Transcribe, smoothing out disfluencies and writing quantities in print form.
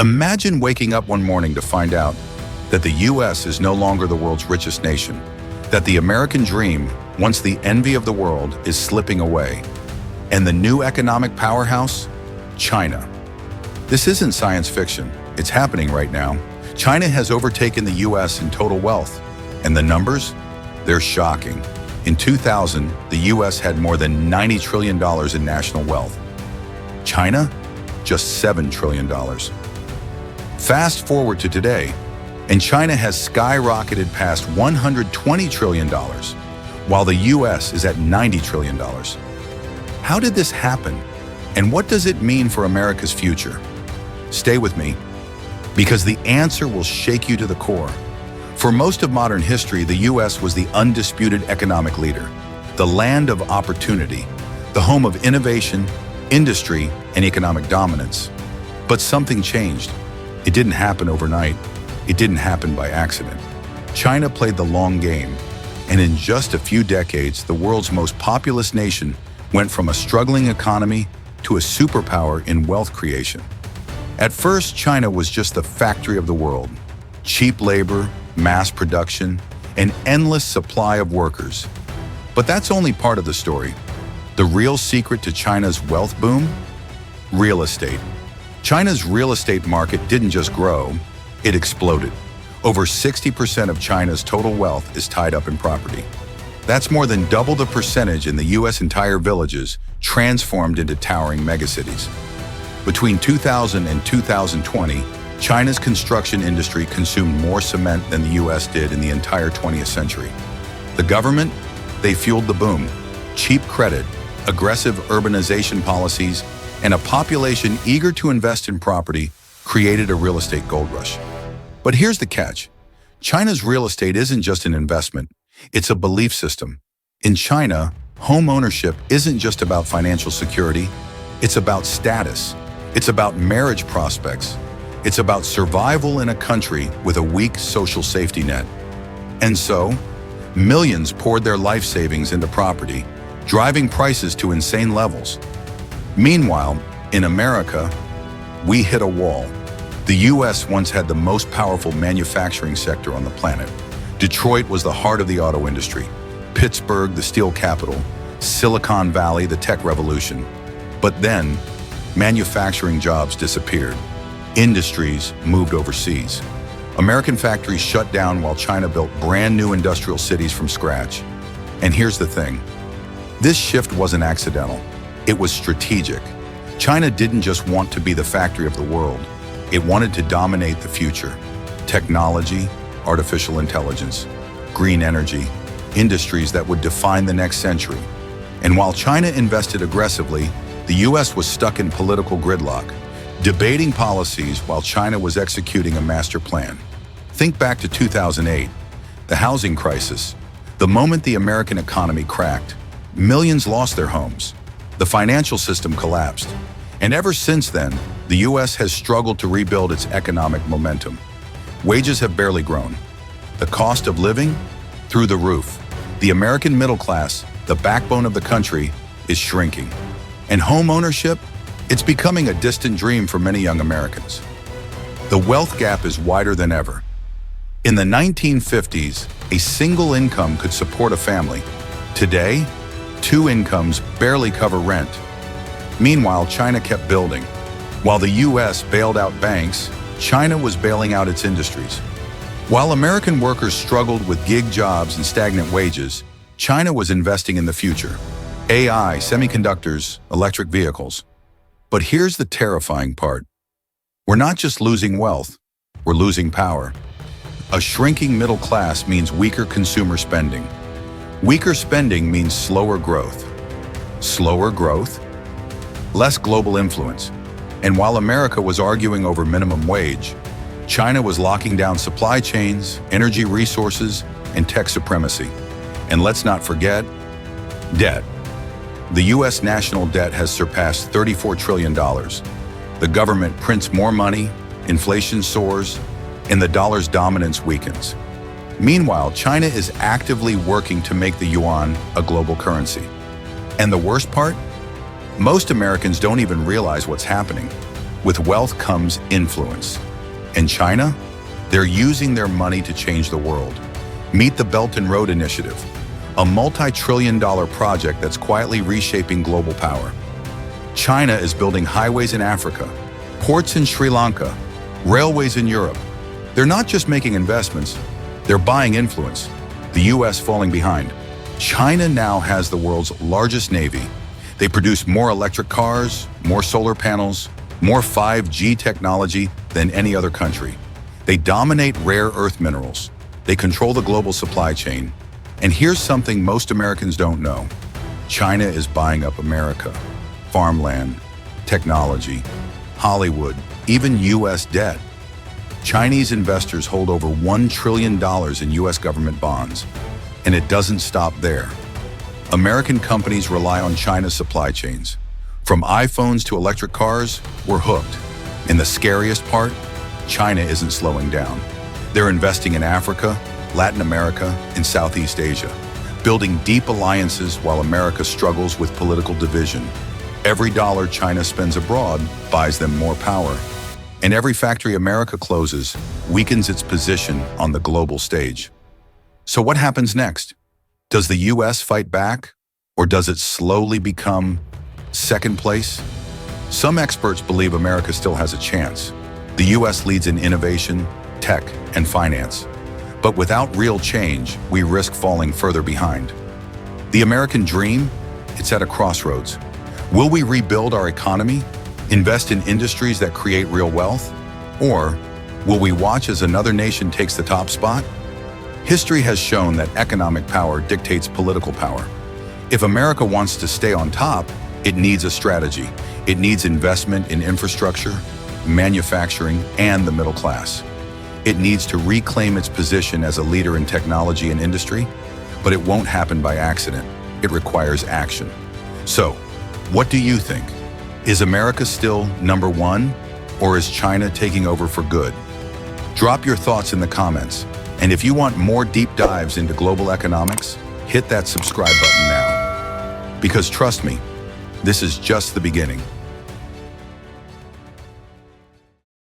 Imagine waking up one morning to find out that the U.S. is no longer the world's richest nation, that the American dream, once the envy of the world, is slipping away, and the new economic powerhouse? China. This isn't science fiction. It's happening right now. China has overtaken the U.S. in total wealth, and the numbers? They're shocking. In 2000, the U.S. had more than $90 trillion in national wealth. China? Just $7 trillion. Fast forward to today, and China has skyrocketed past $120 trillion, while the U.S. is at $90 trillion. How did this happen, and what does it mean for America's future? Stay with me, because the answer will shake you to the core. For most of modern history, the U.S. was the undisputed economic leader, the land of opportunity, the home of innovation, industry, and economic dominance. But something changed. It didn't happen overnight. It didn't happen by accident. China played the long game, and in just a few decades, the world's most populous nation went from a struggling economy to a superpower in wealth creation. At first, China was just the factory of the world. Cheap labor, mass production, an endless supply of workers. But that's only part of the story. The real secret to China's wealth boom? Real estate. China's real estate market didn't just grow, it exploded. Over 60% of China's total wealth is tied up in property. That's more than double the percentage in the U.S. entire villages transformed into towering megacities. Between 2000 and 2020, China's construction industry consumed more cement than the U.S. did in the entire 20th century. The government? They fueled the boom. Cheap credit, aggressive urbanization policies, and a population eager to invest in property created a real estate gold rush. But here's the catch. China's real estate isn't just an investment, it's a belief system. In China, home ownership isn't just about financial security, it's about status. It's about marriage prospects. It's about survival in a country with a weak social safety net. And so, millions poured their life savings into property, driving prices to insane levels. Meanwhile, in America, we hit a wall. The U.S. once had the most powerful manufacturing sector on the planet. Detroit was the heart of the auto industry, Pittsburgh the steel capital, Silicon Valley the tech revolution. But then, manufacturing jobs disappeared. Industries moved overseas. American factories shut down while China built brand new industrial cities from scratch. And here's the thing. This shift wasn't accidental. It was strategic. China didn't just want to be the factory of the world. It wanted to dominate the future. Technology, artificial intelligence, green energy, industries that would define the next century. And while China invested aggressively, the U.S. was stuck in political gridlock, debating policies while China was executing a master plan. Think back to 2008, the housing crisis. The moment the American economy cracked, millions lost their homes. The financial system collapsed. And ever since then, the U.S. has struggled to rebuild its economic momentum. Wages have barely grown. The cost of living? Through the roof. The American middle class, the backbone of the country, is shrinking. And home ownership? It's becoming a distant dream for many young Americans. The wealth gap is wider than ever. In the 1950s, a single income could support a family. Today, two incomes barely cover rent. Meanwhile, China kept building. While the U.S. bailed out banks, China was bailing out its industries. While American workers struggled with gig jobs and stagnant wages, China was investing in the future. AI, semiconductors, electric vehicles. But here's the terrifying part. We're not just losing wealth, we're losing power. A shrinking middle class means weaker consumer spending. Weaker spending means slower growth. Slower growth? Less global influence. And while America was arguing over minimum wage, China was locking down supply chains, energy resources, and tech supremacy. And let's not forget, debt. The U.S. national debt has surpassed $34 trillion. The government prints more money, inflation soars, and the dollar's dominance weakens. Meanwhile, China is actively working to make the yuan a global currency. And the worst part? Most Americans don't even realize what's happening. With wealth comes influence. And China? They're using their money to change the world. Meet the Belt and Road Initiative, a multi-trillion-dollar project that's quietly reshaping global power. China is building highways in Africa, ports in Sri Lanka, railways in Europe. They're not just making investments, they're buying influence, the U.S. falling behind. China now has the world's largest navy. They produce more electric cars, more solar panels, more 5G technology than any other country. They dominate rare earth minerals. They control the global supply chain. And here's something most Americans don't know. China is buying up America. Farmland, technology, Hollywood, even U.S. debt. Chinese investors hold over $1 trillion in U.S. government bonds. And it doesn't stop there. American companies rely on China's supply chains. From iPhones to electric cars, we're hooked. And the scariest part? China isn't slowing down. They're investing in Africa, Latin America, and Southeast Asia, building deep alliances while America struggles with political division. Every dollar China spends abroad buys them more power. And every factory America closes weakens its position on the global stage. So what happens next? Does the U.S. fight back? Or does it slowly become second place? Some experts believe America still has a chance. The U.S. leads in innovation, tech, and finance. But without real change, we risk falling further behind. The American dream? It's at a crossroads. Will we rebuild our economy, invest in industries that create real wealth? Or will we watch as another nation takes the top spot? History has shown that economic power dictates political power. If America wants to stay on top, it needs a strategy. It needs investment in infrastructure, manufacturing, and the middle class. It needs to reclaim its position as a leader in technology and industry, but it won't happen by accident. It requires action. So, what do you think? Is America still number one, or is China taking over for good? Drop your thoughts in the comments. And if you want more deep dives into global economics, hit that subscribe button now. Because trust me, this is just the beginning.